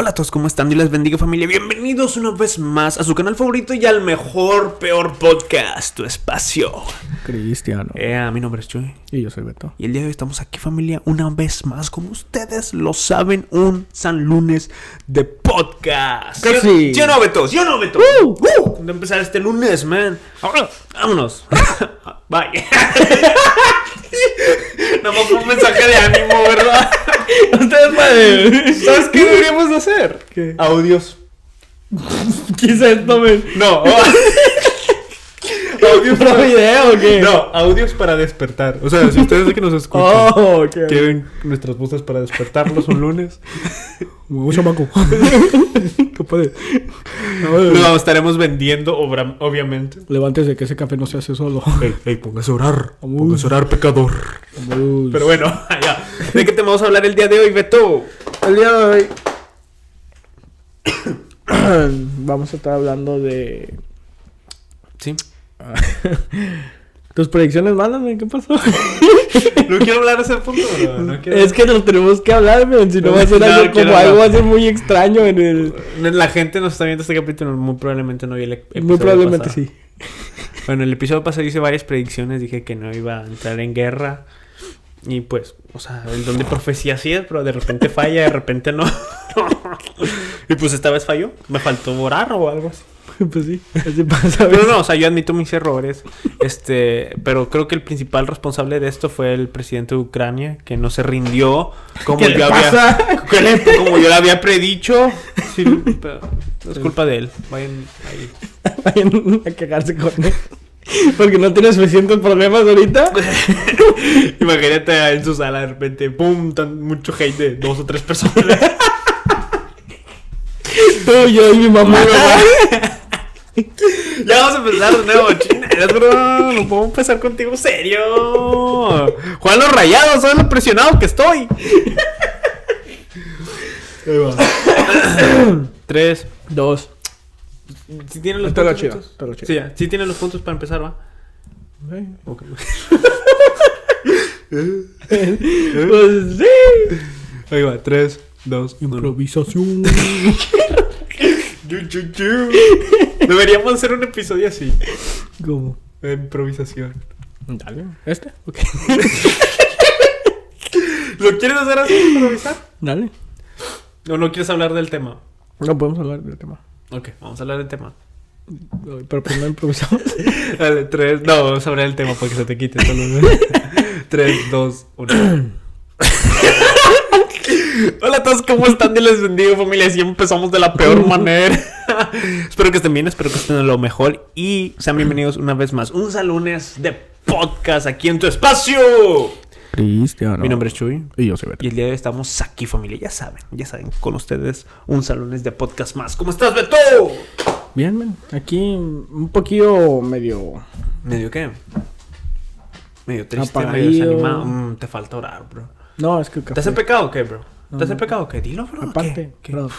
Hola a todos, ¿cómo están? Dios les bendiga, familia. Bienvenidos una vez más a su canal favorito y al mejor, peor podcast, Tu Espacio. Cristiano. Mi nombre es Chuy. Y yo soy Beto. Y el día de hoy estamos aquí, familia, una vez más, como ustedes lo saben, un San Lunes de podcast. Sí. ¿Sí o no, Beto? ¿Sí o no, Beto? De empezar este lunes, man. Vámonos. Bye. Nada más un mensaje de ánimo, ¿verdad? Ustedes, madre. ¿Sabes qué deberíamos de hacer? ¿Qué? Audios. ¿Qué es esto, men? No. Audios ¿Otro para... video o qué? No, audios para despertar. O sea, si ustedes que nos escuchan quieren nuestras voces para despertarlos un lunes, Mucho maco. ¿Qué puede? lo estaremos vendiendo, obviamente. Levántese que ese café no se hace solo. Ey, póngase a orar. Vamos. Póngase a orar, pecador. Vamos. Pero bueno, ya. ¿De qué te vamos a hablar el día de hoy, Beto? El día de hoy vamos a estar hablando de Sí. tus predicciones malas, men. ¿Qué pasó? No quiero hablar de ese punto, bro. No quiero... Es que lo tenemos que hablar, men. Si no va a ser No, algo quiero como hablar. algo va a ser muy extraño en el... La gente nos está viendo este capítulo, muy probablemente no vio el episodio Muy probablemente pasado. sí. Bueno, el episodio pasado hice varias predicciones, dije que no iba a entrar en guerra. Y pues, o sea, el don de profecía sí es, pero de repente falla, de repente no. Y pues esta vez falló, me faltó orar o algo así. Pues sí, así pasa. Pero no, o sea, yo admito mis errores. Pero creo que el principal responsable de esto fue el presidente de Ucrania, que no se rindió como ¿Qué le yo pasa? como yo le había predicho. Sí, pero es culpa de él. Vayan ahí. Vayan a cagarse con él. Porque no tiene suficientes problemas ahorita. Imagínate en su sala de repente, ¡pum! Mucho hate de 2 o 3 personas. Tú, yo y mi mamá. Ya vamos a empezar de nuevo, chineras, bro. No puedo empezar contigo serio. Juegan los Rayados, ¿sabes lo presionado que estoy? Ahí va. 3, 2. ¿Sí tienen los Está puntos? lo chido, Betos? está lo chido. Sí, ya. Sí tienen los puntos para empezar, ¿va? Ok. Pues sí. Ahí va, 3, 2, 1. Improvisación. Deberíamos hacer un episodio así. ¿Cómo? De improvisación. Dale. ¿Este? Ok. ¿Lo quieres hacer así, improvisar? Dale. ¿O no quieres hablar del tema? No podemos hablar del tema. Ok, vamos a hablar del tema. Pero primero improvisamos. Dale, 3. No, vamos a hablar del tema porque se te quite solo. 3, 2, 1. Hola a todos, ¿cómo están? Dios les bendiga, familia. Siempre empezamos de la peor manera. Espero que estén bien, espero que estén de lo mejor. Y sean bienvenidos una vez más. Un San Lunes de podcast aquí en Tu Espacio. Cristiano. Mi nombre es Chuy. Y yo soy Beto. Y el día de hoy estamos aquí, familia. Ya saben, con ustedes un San Lunes de podcast más. ¿Cómo estás, Beto? Bien, man. Aquí un poquillo medio... ¿Medio qué? Medio triste, Apagadillo. medio desanimado. Te falta orar, bro. No, es que el ¿Te café... has pecado o qué, bro? No, ¿Te has no. pecado o qué? Dilo, bro. Aparte, ¿Qué? bro.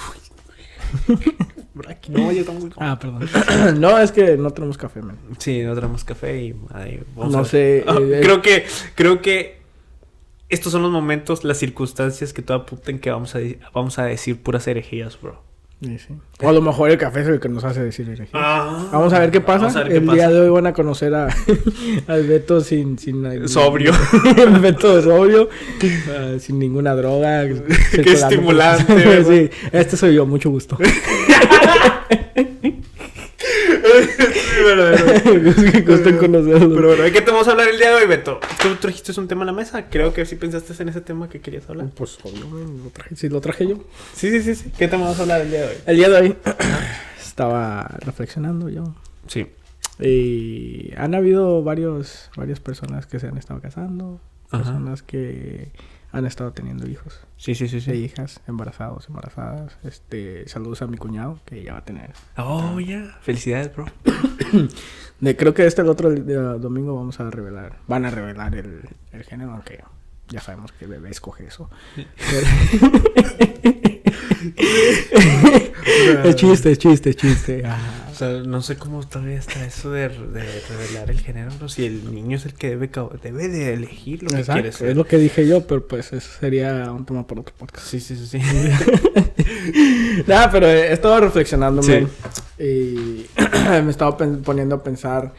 Bro, aquí no, ya estamos... Ah, perdón. No, es que no tenemos café, man. Sí, no tenemos café y... vamos No a ver. sé, Creo que estos son los momentos, las circunstancias que todo apunta en que vamos a decir puras herejías, bro. Sí, sí. O a lo mejor el café es el que nos hace decir herejía. Ah, Vamos a ver qué pasa. Vamos a ver qué El pasa. día de hoy van a conocer al Beto sin Sobrio. El Beto sobrio. Sin ninguna droga. Qué estimulante, ¿verdad? Sí, este soy yo, mucho gusto. Gusto en conocerlo. Pero bueno, ¿de qué te vamos a hablar el día de hoy, Beto? ¿Tú trajiste un tema a la mesa? Creo que sí pensaste en ese tema que querías hablar. Pues obvio, lo traje. Sí, lo traje yo. Sí. ¿Qué tema vamos a hablar el día de hoy? El día de hoy estaba reflexionando yo. Sí. Y han habido varias personas que se han estado casando. Ajá. Personas que han estado teniendo hijos. Sí. De hijas, embarazadas. Saludos a mi cuñado que ya va a tener. Oh, ya. Felicidades, bro. Creo que el otro domingo van a revelar el género, aunque ya sabemos que el bebé escoge eso. Es chiste. O sea, no sé cómo todavía está eso de revelar el género, ¿no? Si el niño es el que debe de elegir lo que quiere Exacto, ser. es lo que dije yo, pero pues eso sería un tema para otro podcast. Sí. Nada, pero he estado reflexionando, Sí. man, y me estaba poniendo a pensar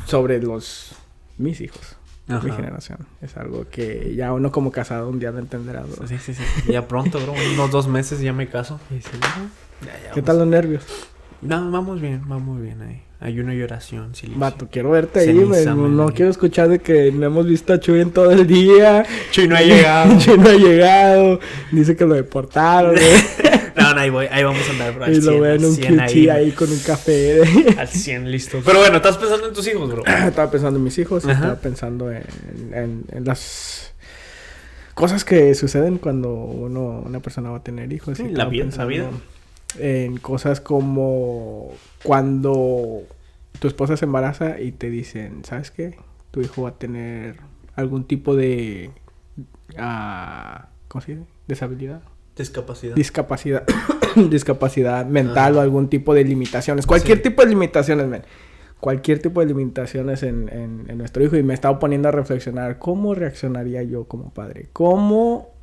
sobre mis hijos, Ajá. mi generación. Es algo que ya uno como casado un día lo entenderá, bro. Sí. Ya pronto, bro. Unos 2 meses ya me caso. Y dice, ya, ¿Qué vamos. tal los nervios? No, vamos bien ahí. Ayuno y oración, silencio. Vato, quiero verte ahí, Ceniza, man. No man. quiero escuchar de que no hemos visto a Chuy en todo el día. Chuy no ha llegado. Chuy no ha llegado. Dice que lo deportaron, güey. No, ahí vamos a andar, bro. Al Y lo 100, ven al un 100 QT ahí con un café. Al 100, listo. Pero bueno, estás pensando en tus hijos, bro. Estaba pensando en mis hijos y Ajá. estaba pensando en las cosas que suceden cuando una persona va a tener hijos. Sí, Y la estaba vida. pensando en cosas como cuando tu esposa se embaraza y te dicen, ¿sabes qué? Tu hijo va a tener algún tipo de ¿cómo se dice? Deshabilidad. Discapacidad. Discapacidad mental o algún tipo de limitaciones. Cualquier tipo de limitaciones, man. Cualquier tipo de limitaciones en nuestro hijo. Y me estaba poniendo a reflexionar. ¿Cómo reaccionaría yo como padre? ¿Cómo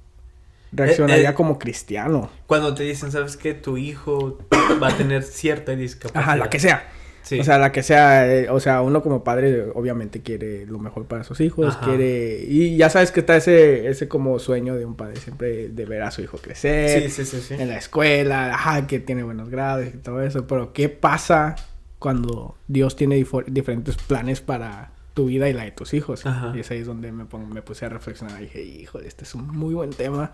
reaccionaría como cristiano? Cuando te dicen, ¿sabes qué? Tu hijo va a tener cierta discapacidad. Ajá, la que sea. Sí. O sea, la que sea. O sea, uno como padre obviamente quiere lo mejor para sus hijos. Ajá. Y ya sabes que está ese como sueño de un padre siempre de ver a su hijo crecer. Sí. En la escuela, ajá, que tiene buenos grados y todo eso. Pero ¿qué pasa cuando Dios tiene diferentes planes para tu vida y la de tus hijos? Ajá. Y es ahí donde me puse a reflexionar y dije, híjole, este es un muy buen tema,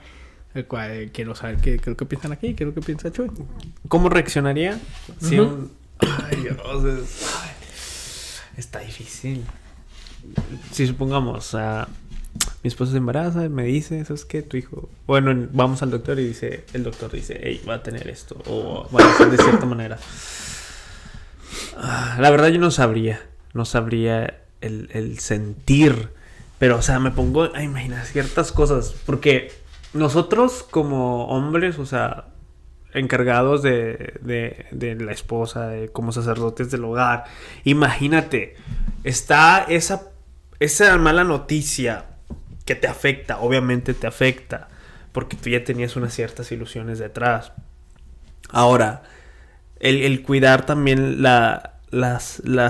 el cual quiero saber qué es lo que piensan aquí, qué es lo que piensa Chuy. ¿Cómo reaccionaría si Ujú. Ay, Dios, está difícil. Si supongamos, mi esposa se embaraza, me dice, ¿sabes qué? Tu hijo... Bueno, vamos al doctor y el doctor dice, hey, va a tener esto, o va a ser de cierta manera. La verdad yo no sabría el sentir, pero, o sea, me pongo a imaginar ciertas cosas, porque nosotros como hombres, o sea, encargados de la esposa, como sacerdotes del hogar, imagínate, está esa mala noticia que te afecta, obviamente te afecta, porque tú ya tenías unas ciertas ilusiones detrás. Ahora, el cuidar también la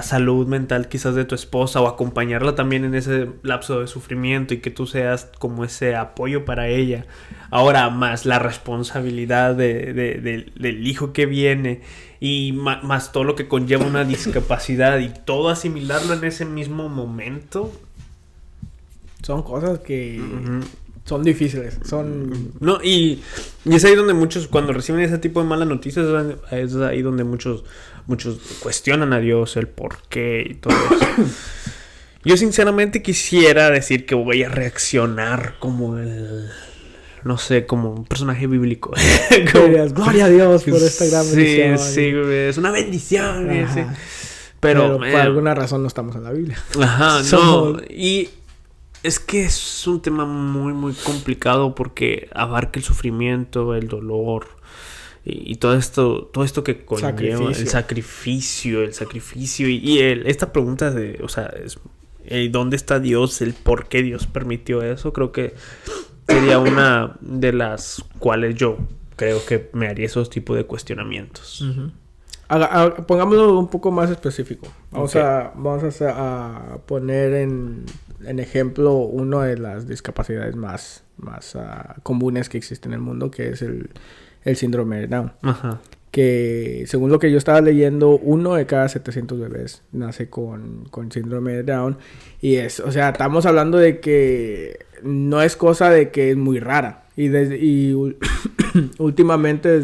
salud mental quizás de tu esposa o acompañarla también en ese lapso de sufrimiento y que tú seas como ese apoyo para ella. Ahora más la responsabilidad del hijo que viene y más todo lo que conlleva una discapacidad y todo asimilarlo en ese mismo momento. Son cosas que Uh-huh. son difíciles, son... No, y es ahí donde muchos, cuando reciben ese tipo de malas noticias, es ahí donde muchos cuestionan a Dios, el por qué y todo eso. Yo sinceramente quisiera decir que voy a reaccionar como no sé, como un personaje bíblico. Gloria a Dios por esta gran bendición. Sí, es una bendición. Ajá. Sí. Pero por alguna razón no estamos en la Biblia. Ajá, Somos- no. Y es que es un tema muy, muy complicado porque abarca el sufrimiento, el dolor y todo esto que conlleva el sacrificio y esta pregunta de, o sea, ¿dónde está Dios? El por qué Dios permitió eso, creo que sería una de las cuales yo creo que me haría esos tipos de cuestionamientos. Uh-huh. Pongámoslo un poco más específico. Vamos Ok. a poner en ejemplo una de las discapacidades más comunes que existen en el mundo, que es el síndrome de Down. Ajá. Que según lo que yo estaba leyendo, 1 de cada 700 bebés nace con síndrome de Down. Y o sea, estamos hablando de que no es cosa de que es muy rara. Y últimamente,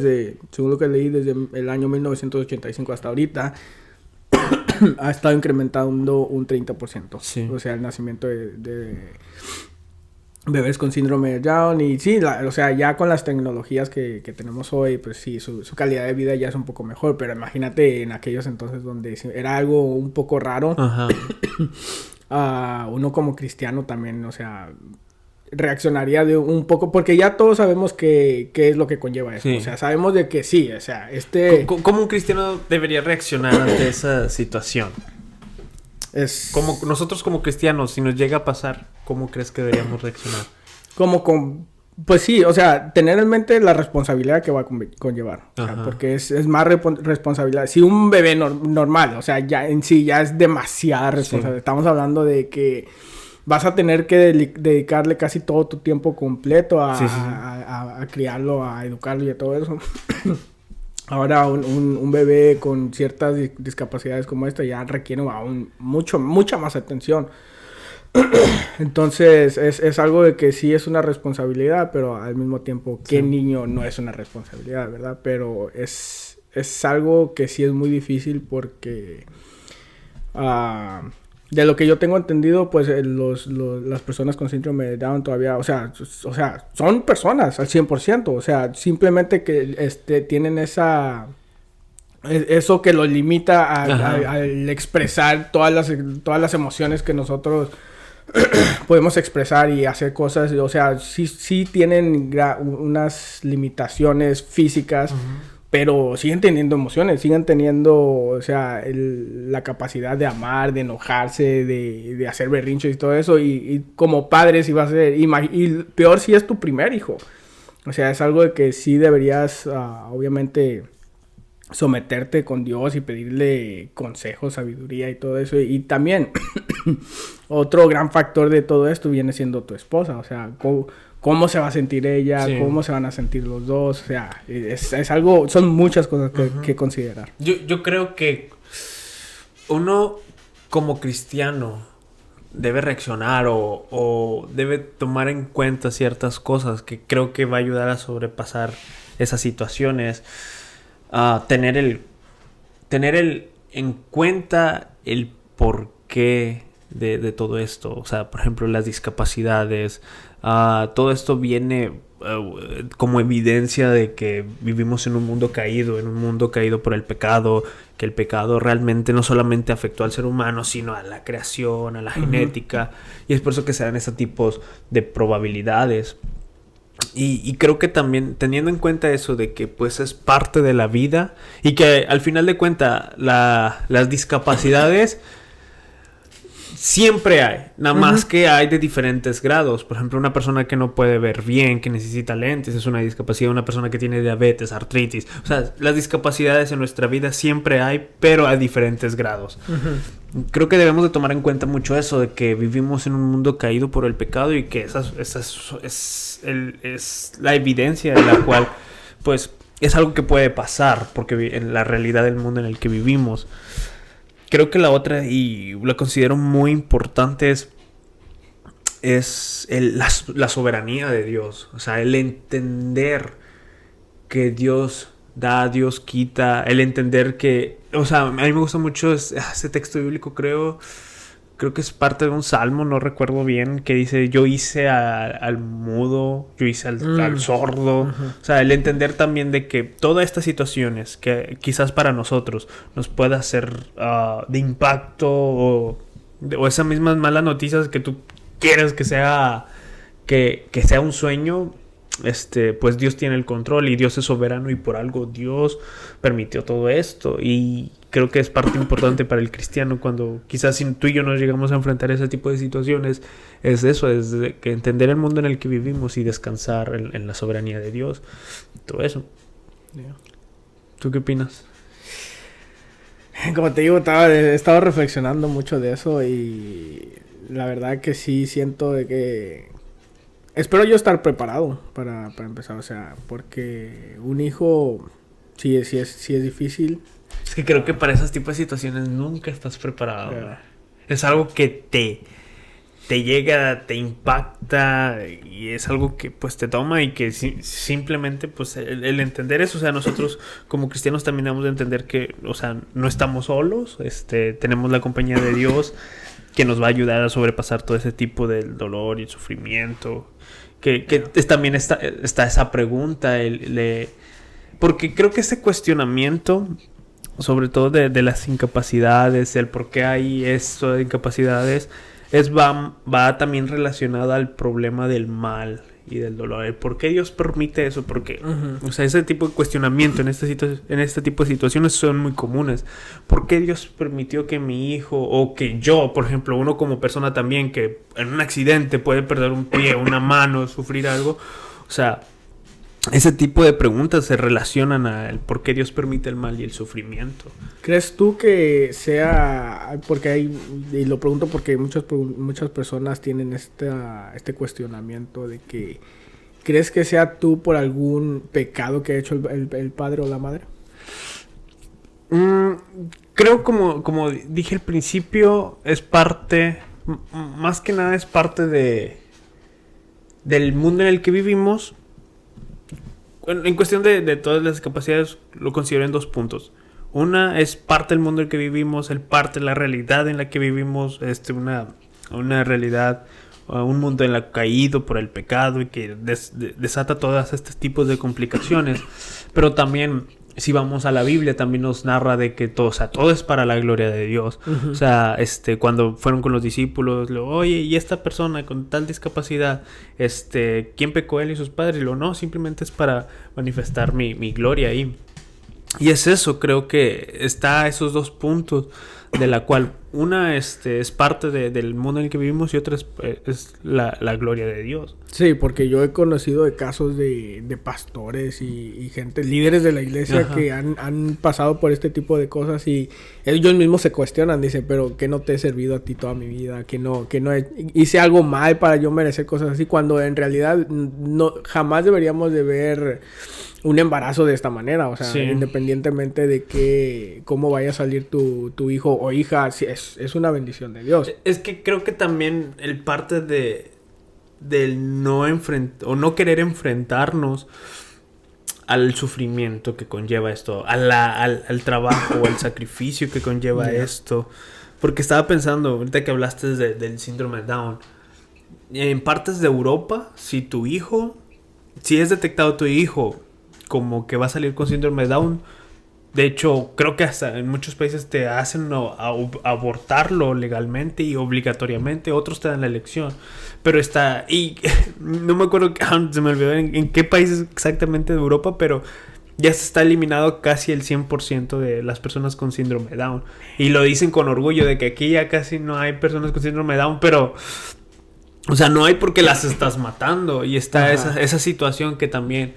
según lo que leí, desde el año 1985 hasta ahorita, ha estado incrementando un 30%. Sí. O sea, el nacimiento de bebés con síndrome de Down. Y sí, o sea, ya con las tecnologías que tenemos hoy, pues sí, su calidad de vida ya es un poco mejor. Pero imagínate en aquellos entonces donde era algo un poco raro. Ajá. Uno como cristiano también, o sea, reaccionaría de un poco, porque ya todos sabemos qué es lo que conlleva eso. Sí. O sea, sabemos de que sí, o sea, ¿Cómo un cristiano debería reaccionar ante esa situación? es Nosotros como cristianos, si nos llega a pasar, ¿cómo crees que deberíamos reaccionar? como con Pues sí, o sea, tener en mente la responsabilidad que va a conllevar. O sea, Ajá. porque es más responsabilidad. Si un bebé normal, o sea, ya en sí ya es demasiada responsabilidad. Sí. Estamos hablando de que vas a tener que dedicarle casi todo tu tiempo completo a, Sí, sí, sí. a criarlo, a educarlo y a todo eso. Ahora un bebé con ciertas discapacidades como esta ya requiere aún mucha más atención. Entonces es algo de que sí es una responsabilidad, pero al mismo tiempo, ¿qué Sí. niño no es una responsabilidad, verdad? Pero es algo que sí es muy difícil porque de lo que yo tengo entendido, pues las personas con síndrome de Down todavía, o sea, son personas al 100%, o sea, simplemente que tienen eso que los limita Ajá. al expresar todas las emociones que nosotros podemos expresar y hacer cosas, o sea, sí tienen unas limitaciones físicas, Ujú. pero siguen teniendo emociones, siguen teniendo, o sea, la capacidad de amar, de enojarse, de hacer berrinches y todo eso, y como padres iba a ser, y peor si es tu primer hijo, o sea, es algo de que sí deberías, obviamente, someterte con Dios y pedirle consejo, sabiduría y todo eso. Y también otro gran factor de todo esto viene siendo tu esposa. O sea, cómo se va a sentir ella, Sí. cómo se van a sentir los dos. O sea, es algo, son muchas cosas que considerar. Yo creo que uno como cristiano debe reaccionar o debe tomar en cuenta ciertas cosas que creo que va a ayudar a sobrepasar esas situaciones. Tener en cuenta el porqué de todo esto. O sea, por ejemplo, las discapacidades. Todo esto viene como evidencia de que vivimos en un mundo caído por el pecado, que el pecado realmente no solamente afectó al ser humano, sino a la creación, a la genética, y es por eso que se dan esos tipos de probabilidades. Y creo que también teniendo en cuenta eso de que pues es parte de la vida y que al final de cuentas las discapacidades siempre hay, nada más que hay de diferentes grados. Por ejemplo, una persona que no puede ver bien, que necesita lentes, es una discapacidad. Una persona que tiene diabetes, artritis. O sea, las discapacidades en nuestra vida siempre hay, pero a diferentes grados. Creo que debemos de tomar en cuenta mucho eso, de que vivimos en un mundo caído por el pecado y que esa es la evidencia de la cual, pues, es algo que puede pasar, porque en la realidad del mundo en el que vivimos. Creo que la otra, y la considero muy importante, es la soberanía de Dios. O sea, el entender que Dios da, Dios quita. El entender que... O sea, a mí me gusta mucho ese texto bíblico, creo que es parte de un salmo, no recuerdo bien, que dice: yo hice al mudo, yo hice al sordo. O sea, el entender también de que todas estas situaciones que quizás para nosotros nos pueda ser de impacto o esas mismas malas noticias que tú quieres que sea un sueño, pues Dios tiene el control y Dios es soberano y por algo Dios permitió todo esto. Y creo que es parte importante para el cristiano cuando quizás si tú y yo nos llegamos a enfrentar ese tipo de situaciones, es eso, es de que entender el mundo en el que vivimos y descansar en la soberanía de Dios, todo eso. ¿Tú qué opinas? Como te digo, he estado reflexionando mucho de eso y la verdad que sí siento de que espero yo estar preparado para empezar, o sea, porque un hijo sí es difícil. Es que creo que para esos tipos de situaciones nunca estás preparado. Yeah. Es algo que te llega, te impacta y es algo que pues te toma y que simplemente pues el entender eso. O sea, nosotros como cristianos también debemos de entender que, o sea, no estamos solos, tenemos la compañía de Dios que nos va a ayudar a sobrepasar todo ese tipo del dolor y el sufrimiento. También está esa pregunta, porque creo que ese cuestionamiento, sobre todo de las incapacidades, el por qué hay esto de incapacidades, va también relacionada al problema del mal y del dolor. El por qué Dios permite eso, porque, o sea, ese tipo de cuestionamiento en este tipo de situaciones son muy comunes. ¿Por qué Dios permitió que mi hijo, o que yo, por ejemplo, uno como persona también, que en un accidente puede perder un pie, una mano, sufrir algo? O sea, ese tipo de preguntas se relacionan al por qué Dios permite el mal y el sufrimiento. ¿Crees tú que sea, porque hay, y lo pregunto porque muchas personas tienen este cuestionamiento de que, ¿crees que sea tú por algún pecado que ha hecho el padre o la madre? Creo como dije al principio, es parte, más que nada es parte del mundo en el que vivimos. En cuestión de todas las capacidades, lo considero en 2 puntos. Una es parte del mundo en el que vivimos, el parte de la realidad en la que vivimos, una realidad, un mundo en la caído por el pecado y que desata todos estos tipos de complicaciones. Pero también, si vamos a la Biblia, también nos narra de que todo, o sea, todo es para la gloria de Dios. Uh-huh. O sea, cuando fueron con los discípulos, oye, y esta persona con tal discapacidad, ¿quién pecó, él y sus padres? Y no, simplemente es para manifestar mi gloria ahí. Y es eso, creo que está esos 2 puntos, de la cual una es parte del mundo en el que vivimos y otra es la gloria de Dios. Sí, porque yo he conocido de casos de pastores y gente, líderes de la iglesia, ajá, que han pasado por este tipo de cosas y ellos mismos se cuestionan, dicen, pero que no te he servido a ti toda mi vida, que no hice algo mal para yo merecer cosas así, cuando en realidad no jamás deberíamos de ver un embarazo de esta manera, o sea, sí, independientemente de cómo vaya a salir tu hijo o hija, es una bendición de Dios. Es que creo que también el parte del no querer enfrentarnos al sufrimiento que conlleva esto, al trabajo, al sacrificio que conlleva esto. Porque estaba pensando, ahorita que hablaste del síndrome de Down, en partes de Europa, si es detectado tu hijo como que va a salir con síndrome de Down, de hecho, creo que hasta en muchos países te hacen abortarlo legalmente y obligatoriamente. Otros te dan la elección. Pero y no me acuerdo, se me olvidó en qué países exactamente de Europa, pero ya se está eliminado casi el 100% de las personas con síndrome de Down. Y lo dicen con orgullo de que aquí ya casi no hay personas con síndrome de Down, pero... O sea, no hay porque las estás matando. Y está esa situación que también...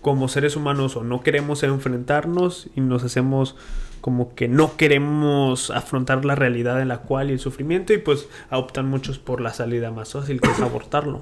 como seres humanos o no queremos enfrentarnos y nos hacemos como que no queremos afrontar la realidad en la cual y el sufrimiento, y pues optan muchos por la salida más fácil, que es abortarlo.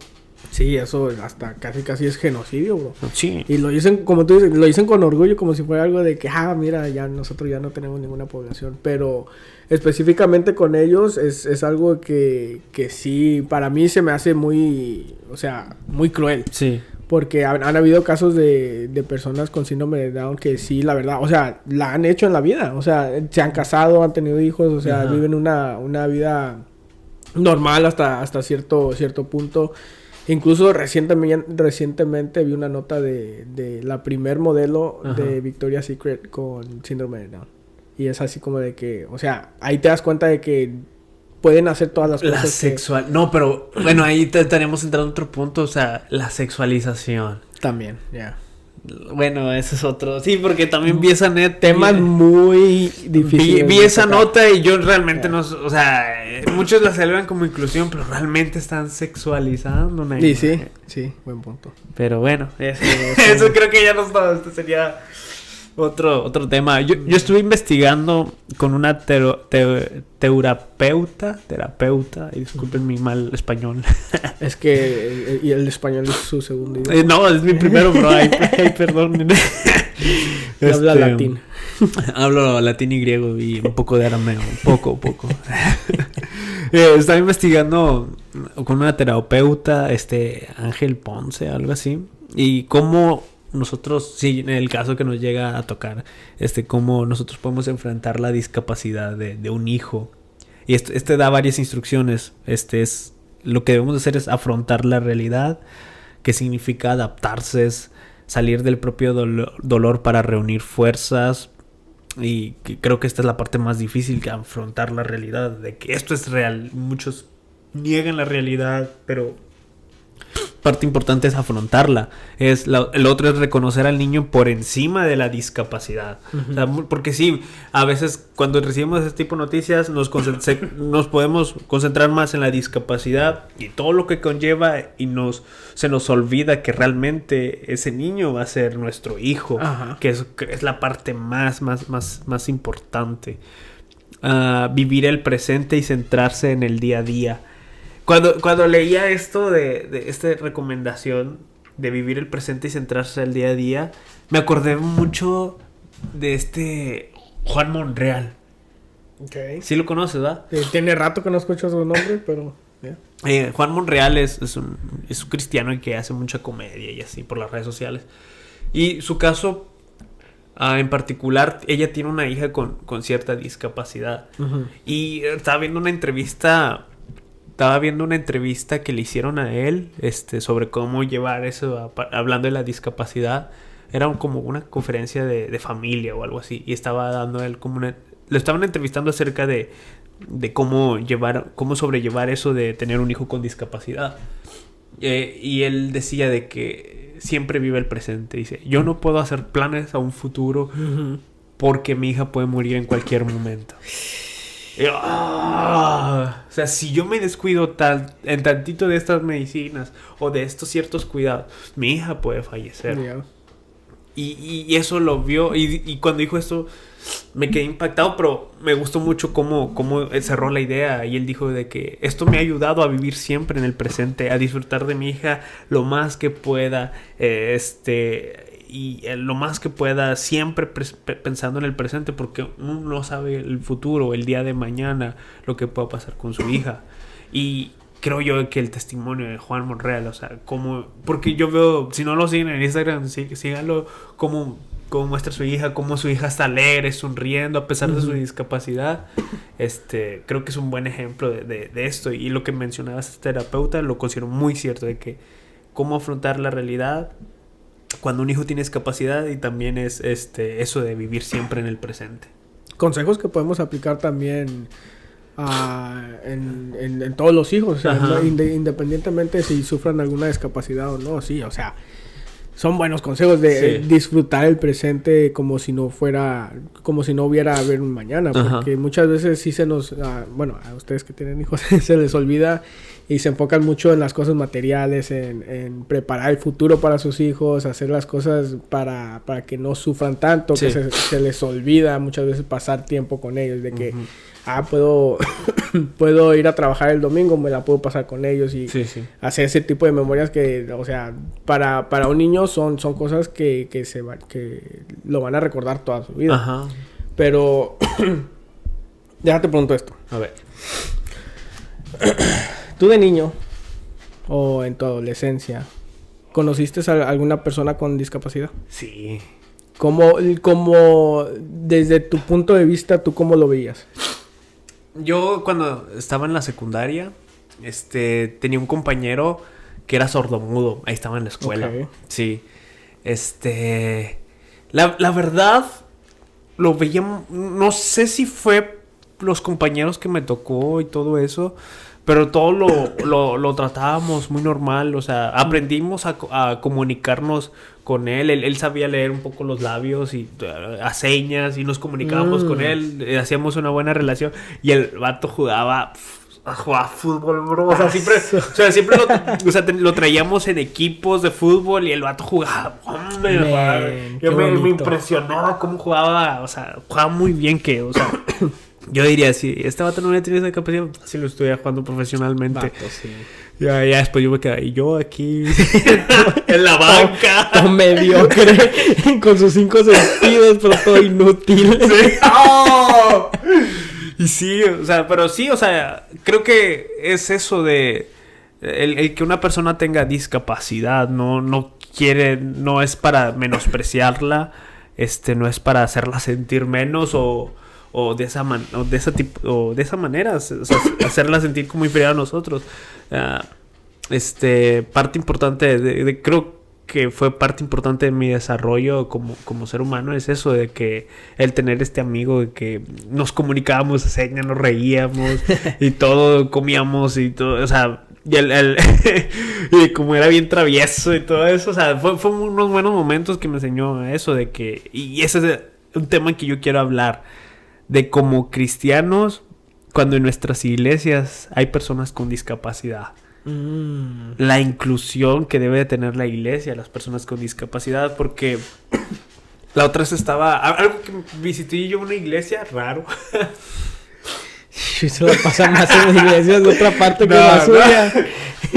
Sí, eso hasta casi es genocidio, bro. Sí. Y lo dicen, como tú dices, lo dicen con orgullo, como si fuera algo de que, mira, ya nosotros ya no tenemos ninguna población. Pero específicamente con ellos es algo que sí, para mí se me hace muy, o sea, muy cruel. Sí. Porque han habido casos de personas con síndrome de Down que sí, la verdad, o sea, la han hecho en la vida. O sea, se han casado, han tenido hijos, o sea, viven una vida normal hasta cierto punto. Incluso recientemente vi una nota de la primer modelo de Victoria's Secret con síndrome de Down. Y es así como de que, o sea, ahí te das cuenta de que pueden hacer todas las cosas. La sexual... No, pero bueno, ahí tenemos entrado a otro punto, o sea, la sexualización. También, ya. Bueno, ese es otro. Sí, porque también vi esa neta. Temas muy difíciles. Vi esa nota y yo realmente no... O sea, muchos la celebran como inclusión, pero realmente están sexualizando una imagen. Sí, buen punto. Pero bueno, eso creo que ya no está. Este sería otro tema. Yo estuve investigando con una terapeuta, y disculpen mi mal español. Es que el español es su segundo idioma. No, es mi primero, bro. Ay, perdón. Habla latín. Hablo latín y griego y un poco de arameo. Poco. Estaba investigando con una terapeuta, Ángel Ponce, algo así. Y cómo nosotros, sí, en el caso que nos llega a tocar, cómo nosotros podemos enfrentar la discapacidad de un hijo. Y da varias instrucciones. Es lo que debemos hacer es afrontar la realidad, que significa adaptarse, es salir del propio dolor para reunir fuerzas. Y creo que esta es la parte más difícil, que afrontar la realidad de que esto es real. Muchos niegan la realidad, pero parte importante es afrontarla. El otro es reconocer al niño por encima de la discapacidad. O sea, porque sí, a veces cuando recibimos este tipo de noticias nos podemos concentrar más en la discapacidad y todo lo que conlleva y se nos olvida que realmente ese niño va a ser nuestro hijo, que es la parte más importante. Vivir el presente y centrarse en el día a día. Cuando leía esto de esta recomendación de vivir el presente y centrarse en el día a día, me acordé mucho de Juan Monreal. Okay. ¿Sí lo conoces, verdad? Tiene rato que no escucho su nombre, pero... Yeah. Juan Monreal es un cristiano y que hace mucha comedia y así por las redes sociales. Y su caso... en particular, ella tiene una hija con cierta discapacidad. Y estaba viendo una entrevista que le hicieron a él sobre cómo llevar eso, hablando de la discapacidad. Era como una conferencia de familia o algo así. Y estaba dando él lo estaban entrevistando acerca de cómo sobrellevar eso de tener un hijo con discapacidad. Y él decía de que siempre vive el presente. Dice, yo no puedo hacer planes a un futuro porque mi hija puede morir en cualquier momento. O sea, si yo me descuido en tantito de estas medicinas o de estos ciertos cuidados, mi hija puede fallecer. Yeah. Y eso lo vio. Y cuando dijo esto, me quedé impactado, pero me gustó mucho cómo cerró la idea. Y él dijo de que esto me ha ayudado a vivir siempre en el presente, a disfrutar de mi hija lo más que pueda, y lo más que pueda, siempre pensando en el presente, porque uno no sabe el futuro, el día de mañana, lo que pueda pasar con su hija. Y creo yo que el testimonio de Juan Monreal, o sea, porque yo veo, si no lo siguen en Instagram, síganlo, cómo muestra su hija, cómo su hija está alegre, sonriendo a pesar de su discapacidad. Creo que es un buen ejemplo de esto. Y lo que mencionabas, terapeuta, lo considero muy cierto, de que cómo afrontar la realidad cuando un hijo tiene discapacidad, y también es eso de vivir siempre en el presente. Consejos que podemos aplicar también en todos los hijos, o sea, ¿no? Independientemente si sufran alguna discapacidad o no, sí, o sea, son buenos consejos de disfrutar el presente como si no hubiera haber un mañana, porque muchas veces sí se nos, a ustedes que tienen hijos se les olvida y se enfocan mucho en las cosas materiales, en preparar el futuro para sus hijos, hacer las cosas para que no sufran tanto, que se les olvida muchas veces pasar tiempo con ellos, de que puedo ir a trabajar el domingo, me la puedo pasar con ellos y hacer ese tipo de memorias que, o sea, para un niño son cosas que lo van a recordar toda su vida. Pero déjate pregunto esto. A ver. ¿Tú de niño o en tu adolescencia conociste a alguna persona con discapacidad? Sí. ¿Cómo desde tu punto de vista, tú cómo lo veías? Yo cuando estaba en la secundaria, tenía un compañero que era sordomudo. Ahí estaba en la escuela. Okay. Sí. La verdad, lo veía... No sé si fue los compañeros que me tocó y todo eso, pero todo lo tratábamos muy normal. O sea, aprendimos a comunicarnos con él. Él sabía leer un poco los labios y a señas, y nos comunicábamos con él. Hacíamos una buena relación. Y el vato jugaba fútbol, bro. O sea, siempre lo traíamos en equipos de fútbol y el vato jugaba. Me impresionaba cómo jugaba. O sea, jugaba muy bien, o sea... Yo diría, si este vato no hubiera tenido esa capacidad, si lo estuviera jugando profesionalmente. Vato, sí. Ya después yo me quedé, y yo aquí en la banca. Todo mediocre, con sus 5 sentidos, pero todo inútil. Sí. ¡Oh! Y sí, o sea, pero sí, o sea, creo que es eso de el que una persona tenga discapacidad, no es para menospreciarla, no es para hacerla sentir menos o de esa manera, o sea, hacerla sentir como inferior a nosotros. Parte importante creo que fue parte importante de mi desarrollo como ser humano, es eso de que el tener este amigo, de que nos comunicábamos a señas, nos reíamos y todo, comíamos y todo, o sea, Y como era bien travieso y todo eso, o sea, fue unos buenos momentos que me enseñó eso de que... Y ese es un tema que yo quiero hablar. De como cristianos, cuando en nuestras iglesias hay personas con discapacidad. La inclusión que debe de tener la iglesia, las personas con discapacidad, porque... La otra vez algo que visité yo una iglesia, raro. Eso lo pasa más en las iglesias de otra parte que la suya.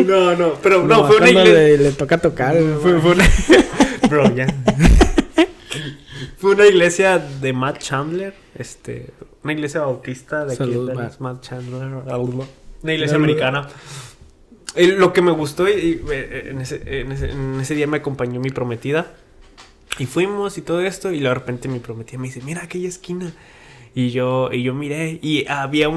No, pero no, fue una iglesia. Le toca tocar. Fue una... Bro, ya. Fue una iglesia de Matt Chandler. Una iglesia bautista de aquí de Matt Chandler. Una iglesia americana. Lo que me gustó, en ese día me acompañó mi prometida. Y fuimos y todo esto. Y de repente mi prometida me dice: mira aquella esquina. Y yo miré. Y había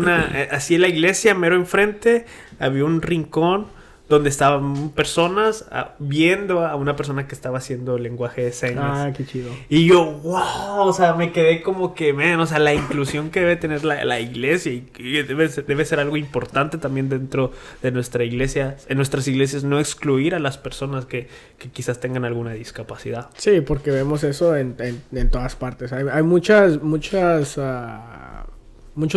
así en la iglesia, mero enfrente, había un rincón donde estaban personas viendo a una persona que estaba haciendo lenguaje de señas. Ah, qué chido. Y yo, wow, o sea, me quedé como que, o sea, la inclusión que debe tener la iglesia y debe ser algo importante también dentro de nuestra iglesia, en nuestras iglesias, no excluir a las personas que quizás tengan alguna discapacidad. Sí, porque vemos eso en todas partes. Hay muchos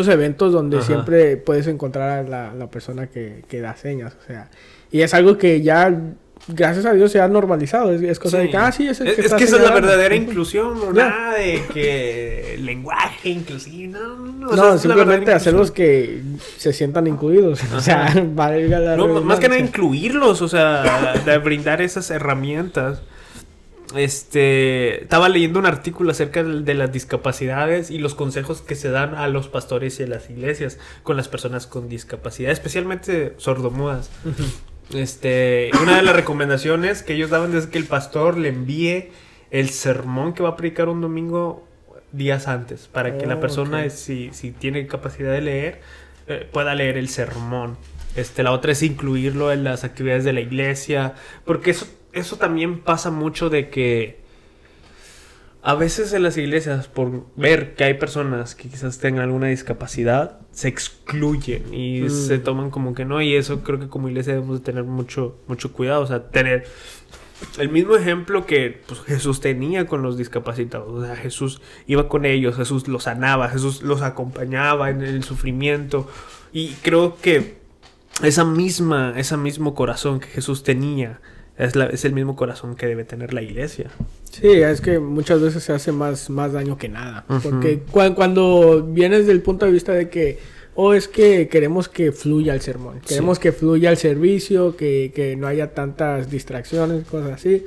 eventos donde siempre puedes encontrar a la persona que da señas, o sea, y es algo que ya, gracias a Dios, se ha normalizado. Es cosa de que, sí, es el que está que esa es la señalando. verdadera inclusión, no nada de que lenguaje inclusivo, no, simplemente hacerlos que se sientan incluidos. O sea, valga la redundancia. Más que nada incluirlos, o sea, de brindar esas herramientas. Estaba leyendo un artículo acerca de las discapacidades y los consejos que se dan a los pastores y a las iglesias con las personas con discapacidad, especialmente sordomudas. Una de las recomendaciones que ellos daban es que el pastor le envíe el sermón que va a predicar un domingo días antes, para que la persona, si tiene capacidad de leer, pueda leer el sermón. La otra es incluirlo en las actividades de la iglesia, porque eso también pasa mucho, de que a veces en las iglesias, por ver que hay personas que quizás tengan alguna discapacidad, se excluyen y se toman como que no. Y eso creo que como iglesia debemos de tener mucho cuidado. O sea, tener el mismo ejemplo que pues, Jesús tenía con los discapacitados. O sea, Jesús iba con ellos, Jesús los sanaba, Jesús los acompañaba en el sufrimiento. Y creo que ese mismo corazón que Jesús tenía es el mismo corazón que debe tener la iglesia. Sí, es que muchas veces se hace más daño que nada. Porque cuando vienes del punto de vista de que es que queremos que fluya el sermón, queremos que fluya el servicio, que no haya tantas distracciones, cosas así.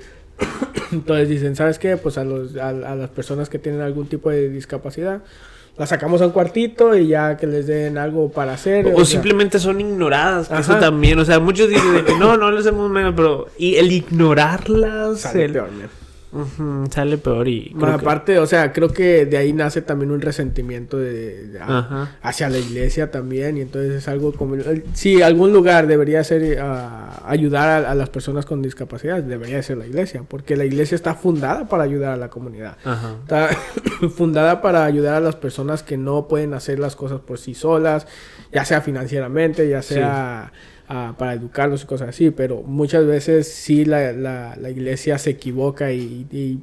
Entonces dicen, ¿sabes qué? Pues a las personas que tienen algún tipo de discapacidad, las sacamos a un cuartito y ya que les den algo para hacer. O simplemente son ignoradas, que eso también. O sea, muchos dicen de que no les hacemos menos, pero y el ignorarlas sale peor, sale peor. Y aparte, o sea, creo que de ahí nace también un resentimiento hacia la iglesia también. Y entonces es algo como... Si algún lugar debería ser ayudar a las personas con discapacidad, debería ser la iglesia. Porque la iglesia está fundada para ayudar a la comunidad. Está fundada para ayudar a las personas que no pueden hacer las cosas por sí solas, ya sea financieramente, ya sea... para educarlos y cosas así, pero muchas veces sí la iglesia se equivoca y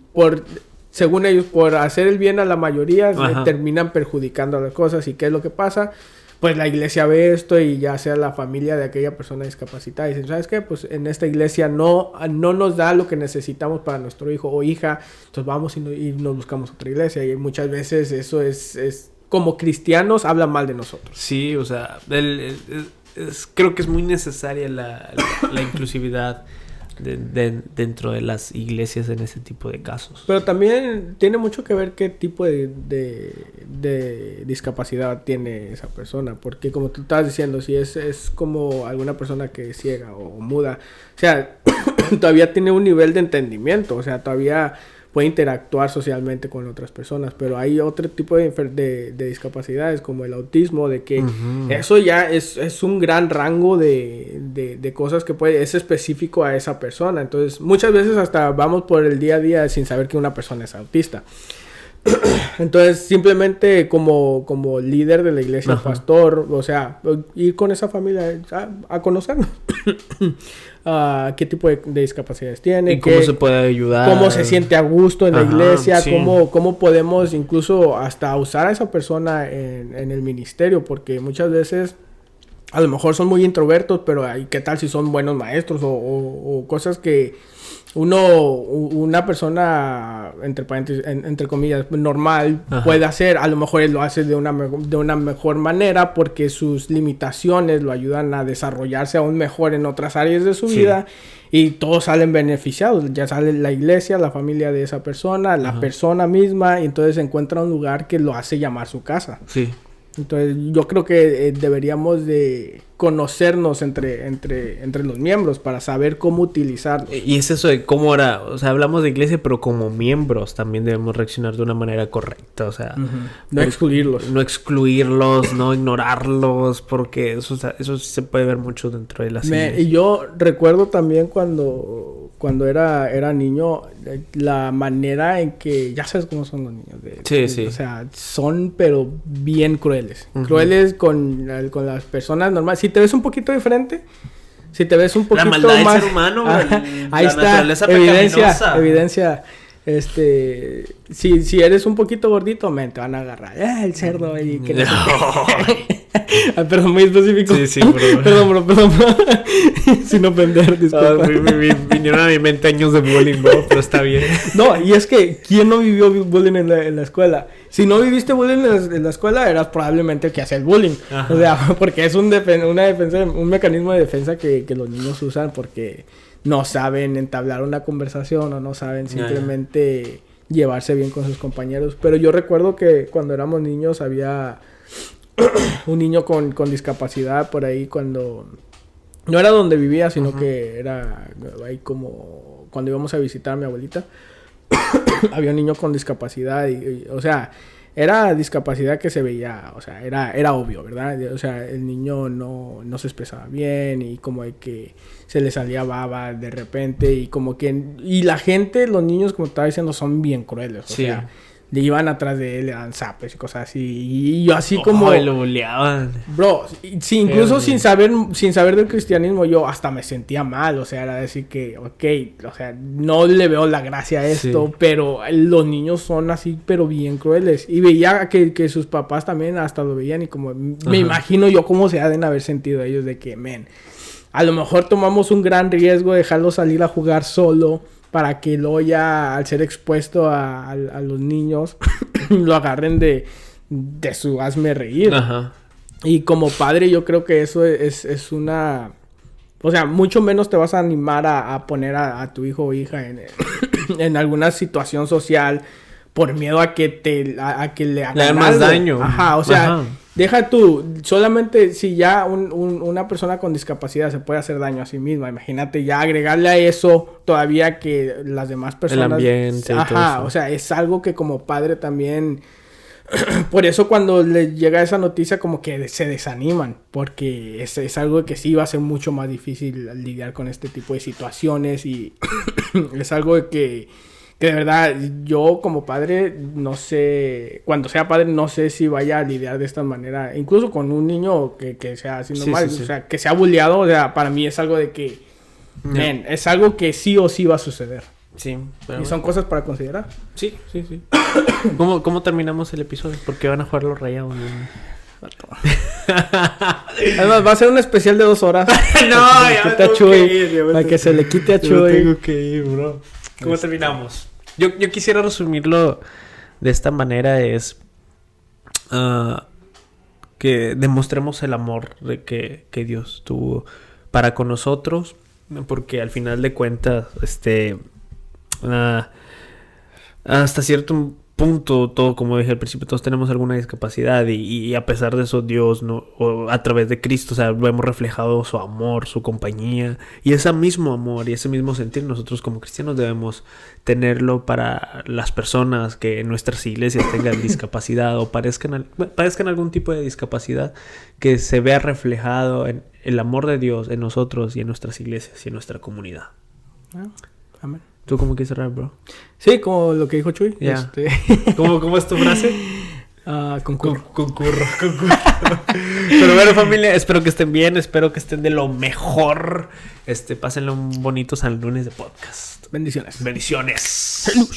según ellos, por hacer el bien a la mayoría, terminan perjudicando las cosas. ¿Y qué es lo que pasa? Pues la iglesia ve esto y ya sea la familia de aquella persona discapacitada y dicen, ¿sabes qué? Pues en esta iglesia no nos da lo que necesitamos para nuestro hijo o hija, entonces vamos y nos buscamos otra iglesia. Y muchas veces eso es como cristianos habla mal de nosotros. Sí, o sea, creo que es muy necesaria la inclusividad dentro de las iglesias en ese tipo de casos. Pero también tiene mucho que ver qué tipo de discapacidad tiene esa persona. Porque como tú estabas diciendo, si es como alguna persona que es ciega o muda, o sea, todavía tiene un nivel de entendimiento, o sea, todavía puede interactuar socialmente con otras personas, pero hay otro tipo de discapacidades como el autismo, de que eso ya es un gran rango de cosas que es específico a esa persona. Entonces muchas veces hasta vamos por el día a día sin saber que una persona es autista. Entonces, simplemente como líder de la iglesia, Ajá. pastor, o sea, ir con esa familia a conocernos. Qué tipo de discapacidades tiene, Y cómo se puede ayudar. cómo se siente a gusto en la Ajá, iglesia, sí. cómo podemos incluso hasta usar a esa persona en el ministerio, porque muchas veces a lo mejor son muy introvertos, pero ¿qué tal si son buenos maestros o cosas que una persona, entre paréntesis, entre comillas, normal, Ajá. puede hacer? A lo mejor él lo hace de una mejor manera porque sus limitaciones lo ayudan a desarrollarse aún mejor en otras áreas de su Sí. vida y todos salen beneficiados. Ya sale la iglesia, la familia de esa persona, la Ajá. persona misma, y entonces encuentra un lugar que lo hace llamar su casa. Sí. Entonces yo creo que deberíamos de conocernos entre los miembros para saber cómo utilizarlos. Y es eso de cómo ahora, o sea, hablamos de iglesia, pero como miembros también debemos reaccionar de una manera correcta, o sea, No excluirlos. no excluirlos, no ignorarlos, porque eso, o sea, eso sí se puede ver mucho dentro de las iglesias. Y yo recuerdo también cuando era niño, la manera en que, ya sabes cómo son los niños. Sí. O sea, son pero bien crueles. Ujú. Crueles con las personas normales. Si te ves un poquito diferente, si te ves un poquito La maldad más... del ser humano, Ajá, la ahí está, naturaleza pecaminosa. evidencia. Si eres un poquito gordito, te van a agarrar. El cerdo. Y que no sé qué. Perdón, muy específico. Sí, bro. Perdón, bro. Sin ofender, disculpa. Vinieron a mi mente años de bullying, bro, pero está bien. No, y es que, ¿quién no vivió bullying en la escuela? Si no viviste bullying en la escuela, eras probablemente el que hacía el bullying. Ajá. O sea, porque es una defensa, un mecanismo de defensa que los niños usan porque no saben entablar una conversación o no saben simplemente llevarse bien con sus compañeros. Pero yo recuerdo que cuando éramos niños había un niño con discapacidad por ahí cuando... No era donde vivía, sino que era ahí como cuando íbamos a visitar a mi abuelita. Había un niño con discapacidad o sea, era discapacidad que se veía, o sea, era obvio, ¿verdad? O sea, el niño no se expresaba bien y como de que se le salía baba de repente y como que... Y la gente, los niños, como estaba diciendo, son bien crueles, o sea... Le iban atrás de él, le dan zapes y cosas así. Y yo así como... Y lo boleaban. Bro, sí, incluso sin saber del cristianismo, yo hasta me sentía mal. O sea, era decir que, ok, o sea, no le veo la gracia a esto, pero los niños son así, pero bien crueles. Y veía que sus papás también hasta lo veían y como... Me imagino yo cómo se han de haber sentido ellos de que, a lo mejor tomamos un gran riesgo de dejarlo salir a jugar solo... para que luego ya al ser expuesto a los niños lo agarren de su hazme reír. Ajá. Y como padre yo creo que eso es una... O sea, mucho menos te vas a animar a poner a tu hijo o hija en alguna situación social por miedo a que le hagan más algo. daño. Ajá, o sea... Ajá. Deja tú, solamente si ya una persona con discapacidad se puede hacer daño a sí misma, imagínate ya agregarle a eso todavía que las demás personas... El ambiente. Ajá, o sea, es algo que como padre también... Por eso cuando les llega esa noticia como que se desaniman, porque es algo que sí va a ser mucho más difícil lidiar con este tipo de situaciones y es algo que de verdad, yo como padre, no sé, cuando sea padre, no sé si vaya a lidiar de esta manera, incluso con un niño que sea así normal, o sea, que sea bulleado, o sea, para mí es algo de que, es algo que sí o sí va a suceder. Sí. Y son cosas para considerar. Sí. ¿Cómo terminamos el episodio? Porque van a jugar los Rayados. Además, va a ser un especial de 2 horas. Para que se le quite a Chuy. Tengo que ir, bro. ¿Cómo terminamos? Yo quisiera resumirlo de esta manera, es que demostremos el amor de que Dios tuvo para con nosotros, porque al final de cuentas, hasta cierto punto, todo, como dije al principio, todos tenemos alguna discapacidad y a pesar de eso Dios, o a través de Cristo, o sea, lo hemos reflejado su amor, su compañía, y ese mismo amor y ese mismo sentir nosotros como cristianos debemos tenerlo para las personas que en nuestras iglesias tengan discapacidad o padezcan algún tipo de discapacidad, que se vea reflejado en el amor de Dios en nosotros y en nuestras iglesias y en nuestra comunidad. Amén. ¿Tú cómo quieres cerrar, bro? Sí, como lo que dijo Chuy. Ya. ¿Cómo es tu frase? Concurro. Concurro. Pero bueno, familia, espero que estén bien, espero que estén de lo mejor. Pásenle un bonito San Lunes de podcast. Bendiciones. Bendiciones. Salud.